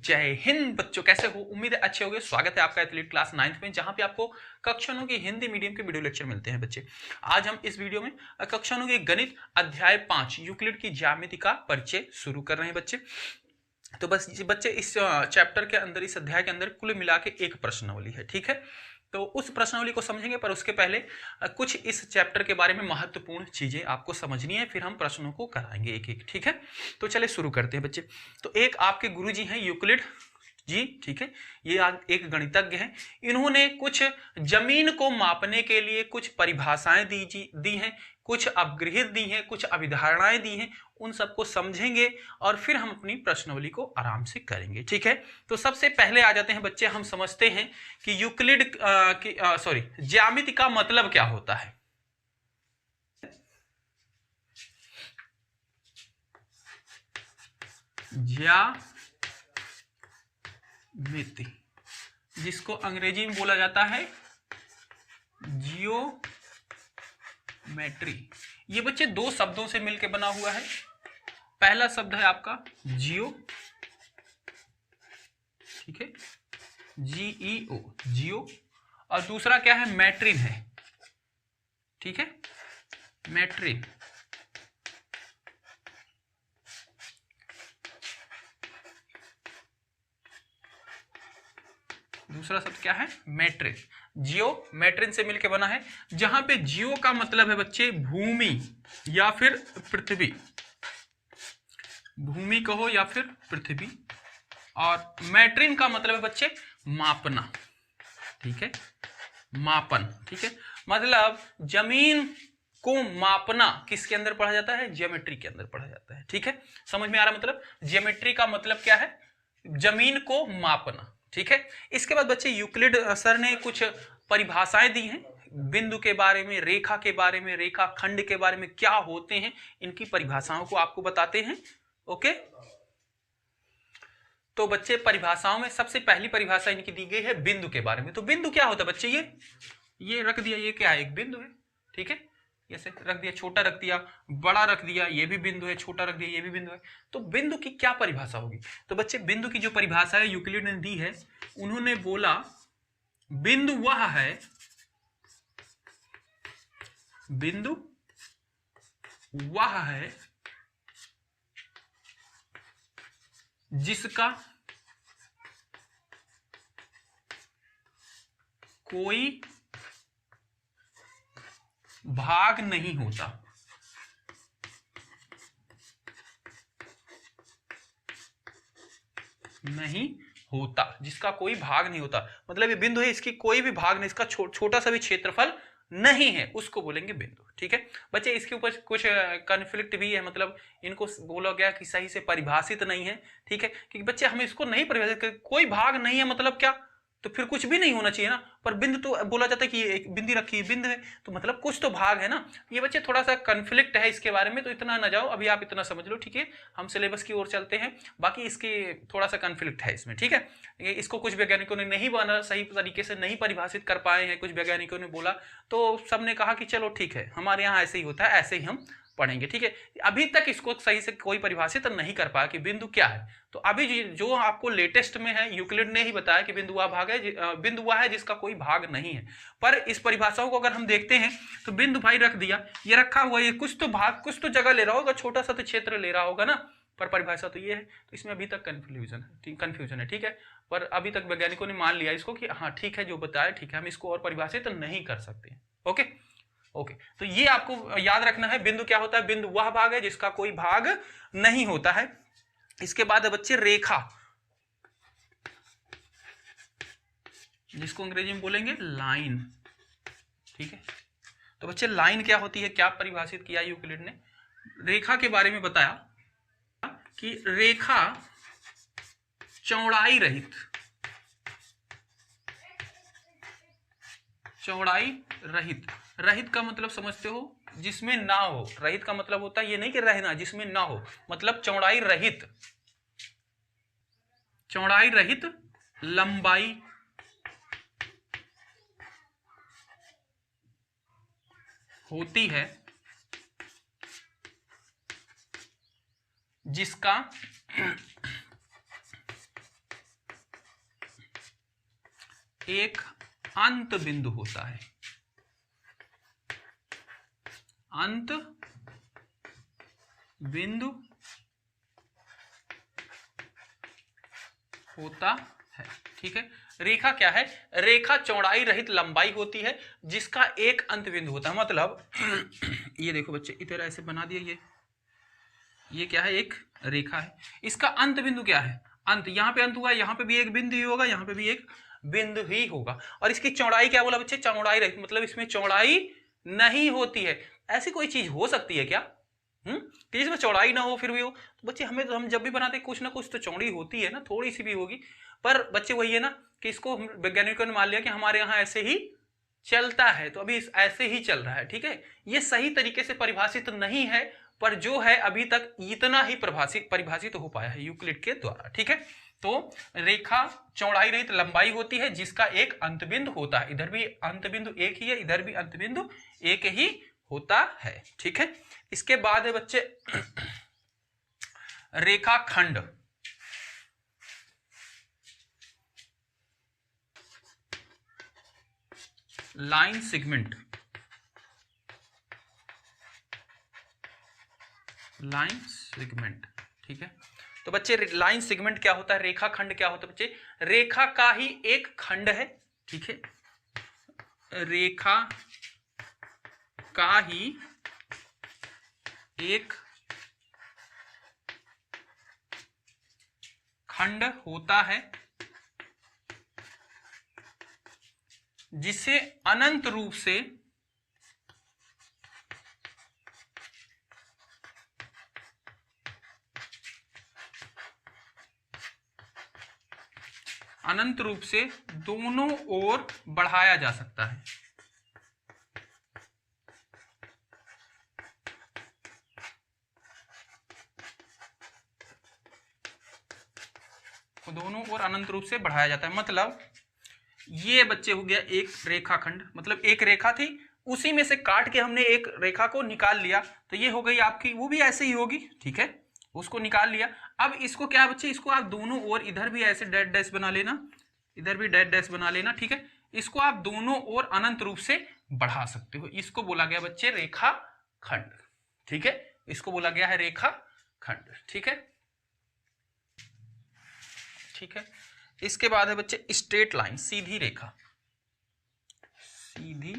जय हिंद बच्चों, कैसे हो? उम्मीद है अच्छे होंगे। स्वागत है आपका एथलीट क्लास 9th में, जहां पे आपको कक्षा 9 की हिंदी मीडियम के वीडियो लेक्चर मिलते हैं बच्चे। आज हम इस वीडियो में कक्षा 9 के गणित अध्याय 5 यूक्लिड की ज्यामिति का परिचय शुरू कर रहे हैं बच्चे। तो बस बच्चे इस चैप्टर के अंदर, इस अध्याय के अंदर कुल मिला के एक प्रश्नावली है, ठीक है। तो उस प्रश्नावली को समझेंगे, पर उसके पहले कुछ इस चैप्टर के बारे में महत्वपूर्ण चीजें आपको समझनी है, फिर हम प्रश्नों को कराएंगे एक एक, ठीक है। तो चलिए शुरू करते हैं बच्चे। तो एक आपके गुरुजी हैं यूक्लिड जी, ठीक है। ये एक गणितज्ञ हैं। इन्होंने कुछ जमीन को मापने के लिए कुछ परिभाषाएं दी हैं, कुछ अपगृहित दी हैं, कुछ अभिधारणाएं दी हैं। उन सबको समझेंगे और फिर हम अपनी प्रश्नावली को आराम से करेंगे, ठीक है। तो सबसे पहले आ जाते हैं बच्चे, हम समझते हैं कि यूक्लिड ज्यामिति का मतलब क्या होता है। ज्यामिति, जिसको अंग्रेजी में बोला जाता है जियोमेट्री। ये बच्चे दो शब्दों से मिलकर बना हुआ है। पहला शब्द है आपका जियो, ठीक है, जीईओ, जियो। और दूसरा क्या है? मैट्रिन है, ठीक है, मैट्रिन। दूसरा शब्द क्या है? मैट्रिन। जियो मैट्रिन से मिलकर बना है, जहां पे जियो का मतलब है बच्चे भूमि या फिर पृथ्वी, भूमि कहो या फिर पृथ्वी। और मैट्रिन का मतलब है बच्चे मापना, ठीक है, मापन, ठीक है। मतलब जमीन को मापना किसके अंदर पढ़ा जाता है? ज्योमेट्री के अंदर पढ़ा जाता है, ठीक है। समझ में आ रहा? मतलब ज्योमेट्री का मतलब क्या है? जमीन को मापना, ठीक है। इसके बाद बच्चे यूक्लिड सर ने कुछ परिभाषाएं दी हैं बिंदु के बारे में, रेखा के बारे में, रेखा खंड के बारे में, क्या होते हैं, इनकी परिभाषाओं को आपको बताते हैं, ओके। तो बच्चे परिभाषाओं में सबसे पहली परिभाषा इनकी दी गई है बिंदु के बारे में। तो बिंदु क्या होता है बच्चे? ये रख दिया, ये क्या है? एक बिंदु है, ठीक है। ऐसे रख दिया, छोटा रख दिया, बड़ा रख दिया, ये भी बिंदु है, छोटा रख दिया, ये भी बिंदु है। तो बिंदु की क्या परिभाषा होगी? तो बच्चे बिंदु की जो परिभाषा है यूक्लिड ने दी है, उन्होंने बोला बिंदु वह है, बिंदु वह है जिसका कोई भाग नहीं होता, नहीं होता, जिसका कोई भाग नहीं होता। मतलब ये बिंदु है, इसकी कोई भी भाग नहीं, इसका छोटा सा भी क्षेत्रफल नहीं है, उसको बोलेंगे बिंदु, ठीक है। बच्चे इसके ऊपर कुछ कॉन्फ्लिक्ट भी है, मतलब इनको बोला गया कि सही से परिभाषित नहीं है, ठीक है। क्योंकि बच्चे हम इसको नहीं परिभाषित कर, कोई भाग नहीं है मतलब क्या? तो फिर कुछ भी नहीं होना चाहिए ना। पर बिंदु तो बोला जाता है कि एक बिंदी रखी है, बिंदु है, तो मतलब कुछ तो भाग है ना। ये बच्चे थोड़ा सा कन्फ्लिक्ट है इसके बारे में, तो इतना ना जाओ, अभी आप इतना समझ लो, ठीक है। हम सिलेबस की ओर चलते हैं। बाकी इसकी थोड़ा सा कन्फ्लिक्ट है इसमें, ठीक है। इसको कुछ वैज्ञानिकों ने नहीं बना, सही तरीके से नहीं परिभाषित कर पाए हैं, कुछ वैज्ञानिकों ने बोला, तो सबने कहा कि चलो ठीक है, हमारे यहाँ ऐसे ही होता है, ऐसे ही हम पढ़ेंगे, ठीक है। अभी तक इसको सही से कोई परिभाषित नहीं कर पाया कि बिंदु क्या है। तो अभी जो आपको लेटेस्ट में है, यूक्लिड ने ही बताया कि बिंदु वह भाग है, बिंदु वह है जिसका कोई भाग नहीं है। पर इस परिभाषाओं को अगर हम देखते हैं तो बिंदु भाई रख दिया, ये रखा हुआ, ये कुछ तो भाग, कुछ तो जगह ले रहा होगा, छोटा सा तो क्षेत्र ले रहा होगा ना। पर परिभाषा तो ये है, तो इसमें अभी तक कंफ्यूजन है, ठीक है। पर अभी तक वैज्ञानिकों ने मान लिया इसको कि हाँ ठीक है, जो बताया ठीक है, हम इसको और परिभाषित नहीं कर सकते, ओके ओके। तो ये आपको याद रखना है, बिंदु क्या होता है? बिंदु वह भाग है जिसका कोई भाग नहीं होता है। इसके बाद बच्चे रेखा, जिसको अंग्रेजी में बोलेंगे लाइन, ठीक है। तो बच्चे लाइन क्या होती है, क्या परिभाषित किया यूक्लिड ने? रेखा के बारे में बताया कि रेखा चौड़ाई रहित, चौड़ाई रहित, रहित का मतलब समझते हो? जिसमें ना हो। रहित का मतलब होता है ये नहीं कि रहना, जिसमें ना हो, मतलब चौड़ाई रहित, चौड़ाई रहित लंबाई होती है, जिसका एक अंत बिंदु होता है, अंत बिंदु होता है। ठीक है, रेखा क्या है? रेखा चौड़ाई रहित लंबाई होती है जिसका एक अंत बिंदु होता है। मतलब ये देखो बच्चे, इधर ऐसे बना दिया, ये क्या है? एक रेखा है। इसका अंत बिंदु क्या है? अंत, यहाँ पे अंत हुआ, यहाँ पे भी एक बिंदु ही होगा, यहाँ पे भी एक बिंदु ही होगा। और इसकी चौड़ाई क्या बोला बच्चे? चौड़ाई रहित, मतलब इसमें चौड़ाई नहीं होती है। ऐसी कोई चीज हो सकती है क्या कि इसमें चौड़ाई ना हो फिर भी हो? तो बच्चे हमें तो, हम जब भी बनाते हैं कुछ ना कुछ तो चौड़ी होती है ना, थोड़ी सी भी होगी। पर बच्चे वही है ना कि इसको वैज्ञानिकों ने मान लिया कि हमारे यहाँ ऐसे ही चलता है, तो अभी ऐसे ही चल रहा है। ठीक है, ये सही तरीके से परिभाषित नहीं है, पर जो है अभी तक इतना ही परिभाषित हो पाया है यूक्लिड के द्वारा। ठीक है, तो रेखा चौड़ाई रहित लंबाई होती है जिसका एक अंत बिंदु होता है। इधर भी अंत बिंदु एक ही है, इधर भी अंत बिंदु एक ही होता है। ठीक है, इसके बाद है बच्चे रेखाखंड। Line segment, line segment. ठीक है, तो बच्चे लाइन सेगमेंट क्या होता है, रेखाखंड क्या होता है बच्चे? रेखा का ही एक खंड है। ठीक है, रेखा का ही एक खंड होता है जिसे अनंत रूप से दोनों ओर बढ़ाया जा सकता है। दोनों ओर अनंत रूप से बढ़ाया जाता है। मतलब ये बच्चे हो गया एक रेखाखंड, मतलब एक रेखा थी, उसी में से काट के हमने एक रेखा को निकाल लिया, तो ये हो गई आपकी, वो भी ऐसे ही होगी। ठीक है, उसको निकाल लिया। अब इसको क्या बच्चे, इसको आप दोनों ओर, इधर भी ऐसे डैश डैश बना लेना, इधर भी डैश डैश बना लेना। ठीक है, इसको आप दोनों ओर अनंत रूप से बढ़ा सकते हो। इसको बोला गया बच्चे रेखाखंड। ठीक है, इसको बोला गया है रेखाखंड। ठीक है, ठीक है, इसके बाद है बच्चे स्ट्रेट लाइन, सीधी रेखा। सीधी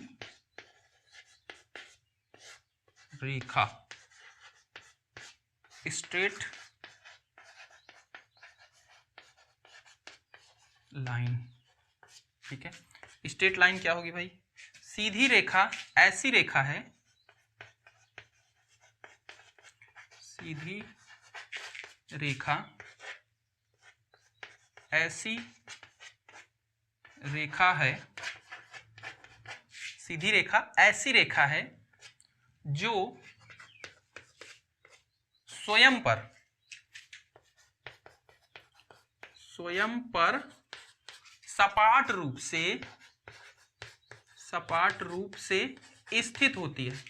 रेखा, स्ट्रेट लाइन। ठीक है, स्ट्रेट लाइन क्या होगी भाई? सीधी रेखा ऐसी रेखा है, सीधी रेखा ऐसी रेखा है, सीधी रेखा ऐसी रेखा है जो स्वयं पर सपाट रूप से स्थित होती है।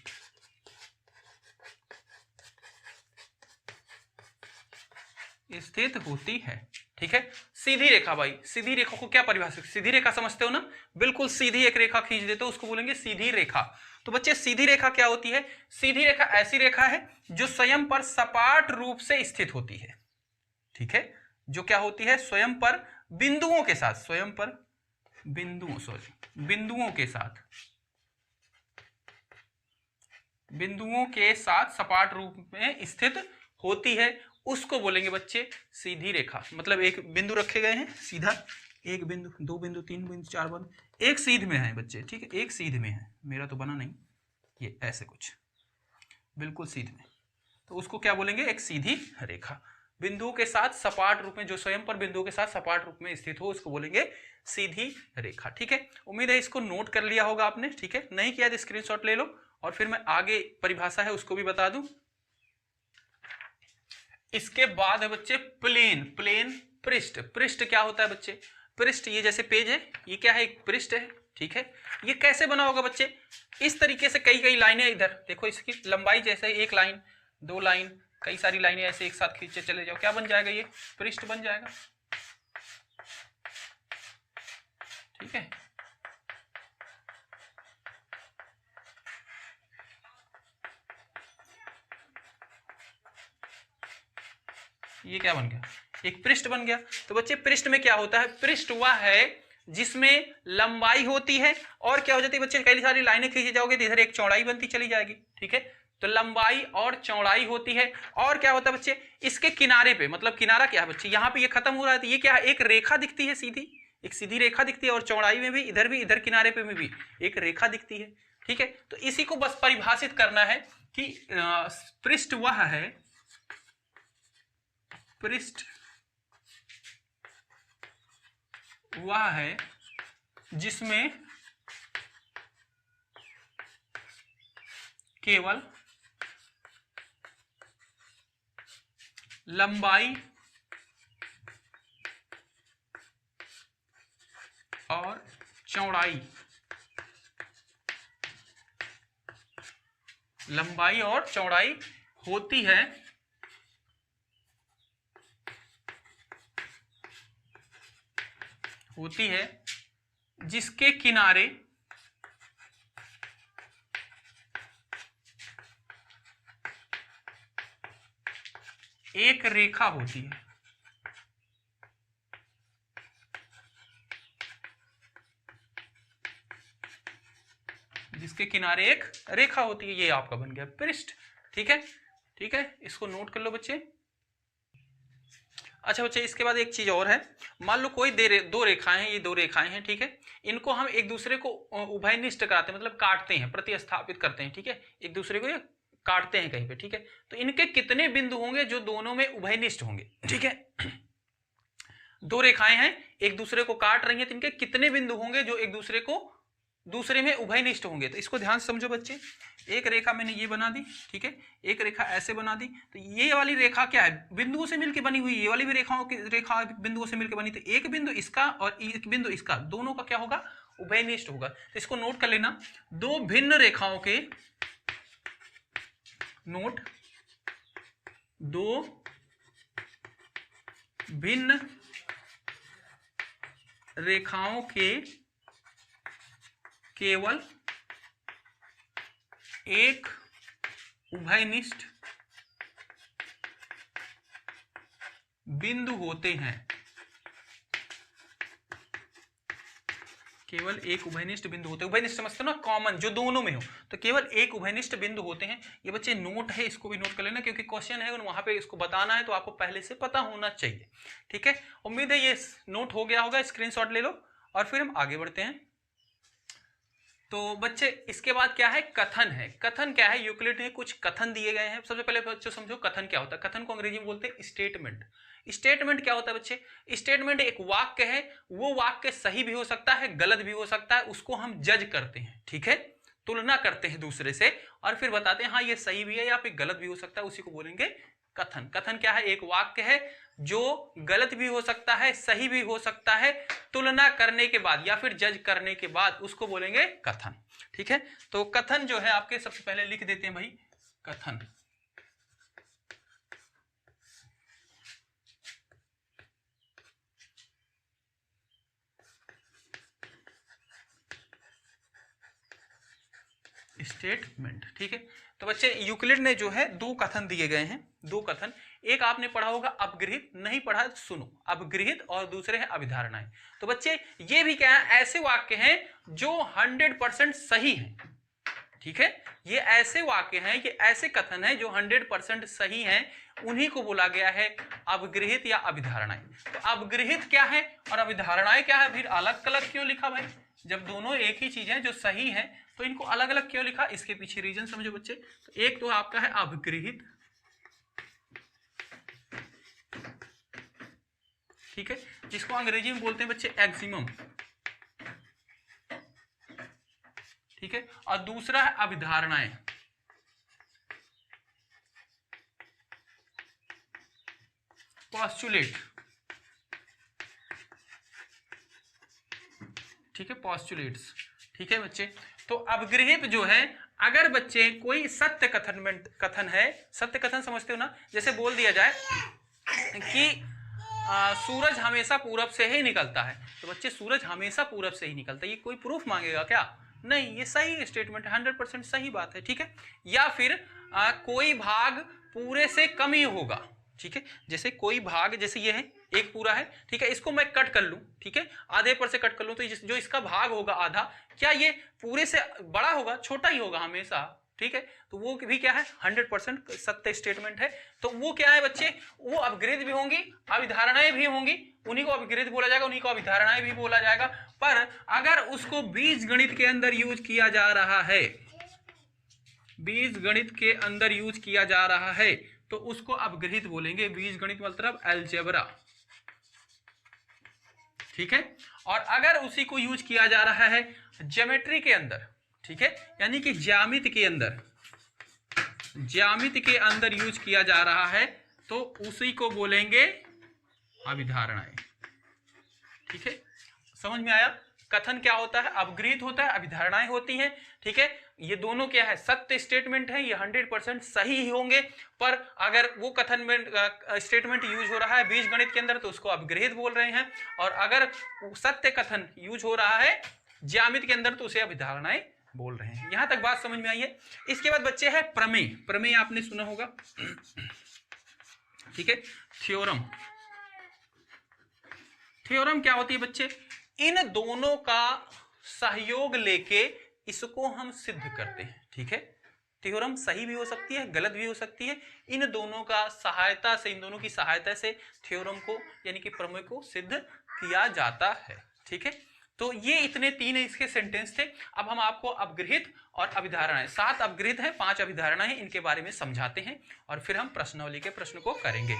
ठीक है, सीधी रेखा भाई, सीधी रेखा को क्या परिभाषित, सीधी रेखा समझते हो ना? बिल्कुल सीधी एक रेखा खींच देते हो, उसको बोलेंगे सीधी रेखा। तो बच्चे सीधी रेखा क्या होती है? सीधी रेखा ऐसी रेखा है जो स्वयं पर सपाट रूप से स्थित होती है। ठीक है, जो क्या होती है? स्वयं पर बिंदुओं के साथ, स्वयं पर बिंदुओं के साथ सपाट रूप में स्थित होती है, उसको बोलेंगे बच्चे सीधी रेखा। मतलब एक बिंदु रखे गए हैं सीधा, एक बिंदु, दो बिंदु, तीन बिंदु, चार बिंदु, एक सीध में है बच्चे। ठीक है, एक सीध में है, मेरा तो बना नहीं, ये ऐसे कुछ बिल्कुल सीध में, तो उसको क्या बोलेंगे? एक सीधी रेखा। बिंदुओं के साथ सपाट रूप में, जो स्वयं पर बिंदुओं के साथ सपाट रूप में स्थित हो, उसको बोलेंगे सीधी रेखा। ठीक है, उम्मीद है इसको नोट कर लिया होगा आपने। ठीक है, नहीं किया तो स्क्रीनशॉट ले लो, और फिर मैं आगे परिभाषा है उसको भी बता दूं। इसके बाद है बच्चे प्लेन। पृष्ठ। पृष्ठ क्या होता है बच्चे? पृष्ठ, ये जैसे पेज है, ये क्या है? एक पृष्ठ है। ठीक है, ये कैसे बना होगा बच्चे? इस तरीके से कई लाइनें, इधर देखो इसकी लंबाई जैसे एक लाइन, दो लाइन, कई सारी लाइनें ऐसे एक साथ खींचे चले जाओ, क्या बन जाएगा? ये पृष्ठ बन जाएगा। ठीक है। ये क्या बन गया, एक पृष्ठ बन गया। तो बच्चे पृष्ठ में क्या होता है, पृष्ठ वह है जिसमें लंबाई होती है और क्या हो जाती है बच्चे, कई सारी लाइनें खींची जाओगे तो इधर एक चौड़ाई बनती चली जाएगी, ठीक है। तो लंबाई और चौड़ाई होती है, और क्या होता है बच्चे, इसके किनारे पे, मतलब किनारा क्या है बच्चे, यहाँ पे ये खत्म हो रहा है तो ये क्या है, एक रेखा दिखती है सीधी, एक सीधी रेखा दिखती है, और चौड़ाई में भी, इधर किनारे पे में भी एक रेखा दिखती है, ठीक है। तो इसी को बस परिभाषित करना है कि पृष्ठ वह है, पृष्ठ वह है जिसमें केवल लंबाई और चौड़ाई, लंबाई और चौड़ाई होती है, जिसके किनारे एक रेखा होती है, जिसके किनारे एक रेखा होती है। ये आपका बन गया पृष्ठ, ठीक है, ठीक है, इसको नोट कर लो बच्चे। अच्छा बच्चे, इसके बाद एक चीज और है, मान लो कोई दो रेखाएं हैं, ये दो रेखाएं हैं, ठीक है, इनको हम एक दूसरे को उभयनिष्ठ कराते हैं, मतलब काटते हैं, प्रतिस्थापित करते हैं, ठीक है, एक दूसरे को ये काटते हैं कहीं पे, ठीक है। तो इनके कितने बिंदु होंगे जो दोनों में उभयनिष्ठ होंगे, ठीक है। दो रेखाएं हैं, एक दूसरे को काट रही हैं, तो इनके कितने बिंदु होंगे जो एक दूसरे को दूसरे में उभयनिष्ठ होंगे। तो इसको ध्यान से समझो बच्चे, एक रेखा मैंने ये बना दी, ठीक है, एक रेखा ऐसे बना दी, तो ये वाली रेखा क्या है, बिंदुओं से मिलकर बनी हुई, ये वाली भी रेखा बिंदुओं से मिलकर बनी, तो एक बिंदु इसका और एक बिंदु इसका, दोनों का क्या होगा, उभयनिष्ठ होगा। तो इसको नोट कर लेना, दो भिन्न रेखाओं के, नोट, दो भिन्न रेखाओं के केवल एक उभयनिष्ठ बिंदु होते हैं, केवल एक उभयनिष्ठ बिंदु होते हैं। उभयनिष्ठ समझते हो ना, कॉमन, जो दोनों में हो, तो केवल एक उभयनिष्ठ बिंदु होते हैं। ये बच्चे नोट है, इसको भी नोट कर लेना, क्योंकि क्वेश्चन है वहां पे इसको बताना है, तो आपको पहले से पता होना चाहिए, ठीक है। उम्मीद है ये नोट हो गया होगा, स्क्रीनशॉट ले लो और फिर हम आगे बढ़ते हैं। तो बच्चे इसके बाद क्या है, कथन है। कथन क्या है, यूक्लिड ने कुछ कथन दिए गए हैं। सबसे पहले बच्चों समझो कथन क्या होता है। कथन को अंग्रेजी में बोलते हैं स्टेटमेंट। स्टेटमेंट क्या होता है बच्चे, स्टेटमेंट एक वाक्य है, वो वाक्य सही भी हो सकता है, गलत भी हो सकता है, उसको हम जज करते हैं, ठीक है, तुलना करते हैं दूसरे से और फिर बताते हैं हाँ ये सही भी है या फिर गलत भी हो सकता है, उसी को बोलेंगे कथन। कथन क्या है, एक वाक्य है जो गलत भी हो सकता है, सही भी हो सकता है, तुलना करने के बाद या फिर जज करने के बाद उसको बोलेंगे कथन, ठीक है। तो कथन जो है आपके, सबसे पहले लिख देते हैं भाई कथन। स्टेटमेंट, ठीक है। तो बच्चे यूक्लिड ने जो है दो कथन दिए गए हैं, दो कथन। एक आपने पढ़ा होगा अपगृहित, नहीं पढ़ा है तो सुनो, अपगृहित, और दूसरे हैं अभिधारणाएं। तो बच्चे ये भी क्या है, ऐसे वाक्य हैं जो 100% सही हैं, ठीक है। ये ऐसे वाक्य हैं, ये ऐसे कथन हैं जो 100% सही हैं, उन्हीं को बोला गया है अपगृहित या अभिधारणाएं। तो अपगृहित क्या है और अभिधारणाएं क्या है, फिर अलग अलग क्यों लिखा भाई, जब दोनों एक ही चीज है जो सही है तो इनको अलग अलग क्यों लिखा, इसके पीछे रीजन समझो बच्चे। तो एक तो आपका है अपगृहित, ठीक है, जिसको अंग्रेजी में बोलते हैं बच्चे एक्सिमम, ठीक है, और दूसरा है अभिधारणाएं, पॉस्टुलेट, ठीक है, पॉस्टुलेट्स, ठीक है बच्चे। तो अपगृहित जो है, अगर बच्चे कोई सत्य कथन है, सत्य कथन समझते हो ना, जैसे बोल दिया जाए कि सूरज हमेशा पूरब से ही निकलता है। तो बच्चे सूरज हमेशा पूरब से ही निकलता है, ये कोई प्रूफ मांगेगा क्या? नहीं, ये सही स्टेटमेंट है, 100% सही बात है। ठीक है, या फिर कोई भाग पूरे से कम ही होगा। ठीक है, जैसे कोई भाग, जैसे ये है एक पूरा है, ठीक है, इसको मैं कट कर लूं, ठीक है, आधे पर से कट कर लूं, तो जो इसका भाग होगा आधा, क्या ये पूरे से बड़ा होगा? छोटा ही होगा हमेशा। ठीक है, तो वो भी क्या है? 100% सत्य स्टेटमेंट है। तो वो क्या है बच्चे? वो अपग्रेड भी होंगी, अभिधारणाएं भी होंगी, उन्हीं को अपग्रेड बोला जाएगा, उन्हीं को अभिधारणाएं भी बोला जाएगा। पर अगर उसको बीजगणित के अंदर यूज किया जा रहा है, बीजगणित के अंदर यूज किया जा रहा है, तो उसको अपग्रहित बोलेंगे। बीजगणित मतलब अलजेब्रा। ठीक है, और अगर उसी को यूज किया जा रहा है ज्योमेट्री के अंदर, ठीक है, यानी कि ज्यामिति के अंदर, ज्यामिति के अंदर यूज किया जा रहा है, तो उसी को बोलेंगे अभिधारणाएं। ठीक है, समझ में आया? कथन क्या होता है? अपग्रहित होता है, अभिधारणाएं होती हैं। ठीक है, ये दोनों क्या है? सत्य स्टेटमेंट है, ये 100% सही ही होंगे। पर अगर वो कथन में स्टेटमेंट यूज हो रहा है बीजगणित के अंदर, तो उसको अपग्रहित बोल रहे हैं, और अगर सत्य कथन यूज हो रहा है ज्यामिति के अंदर, तो उसे अभिधारणाएं बोल रहे हैं। यहां तक बात समझ में आई है? इसके बाद बच्चे है प्रमेय। प्रमेय आपने सुना होगा। ठीक है, थ्योरम। थ्योरम क्या होती है बच्चे? इन दोनों का सहयोग लेके इसको हम सिद्ध करते हैं। ठीक है, थ्योरम सही भी हो सकती है, गलत भी हो सकती है। इन दोनों का सहायता से, इन दोनों की सहायता से थ्योरम को यानी कि प्रमेय को सिद्ध किया जाता है। ठीक है, तो ये इतने 3 इसके सेंटेंस थे। अब हम आपको अपग्रहित और अभिधारणाएं, 7 अपग्रहित हैं, 5 अभिधारणाएं हैं, इनके बारे में समझाते हैं, और फिर हम प्रश्नावली के प्रश्न को करेंगे।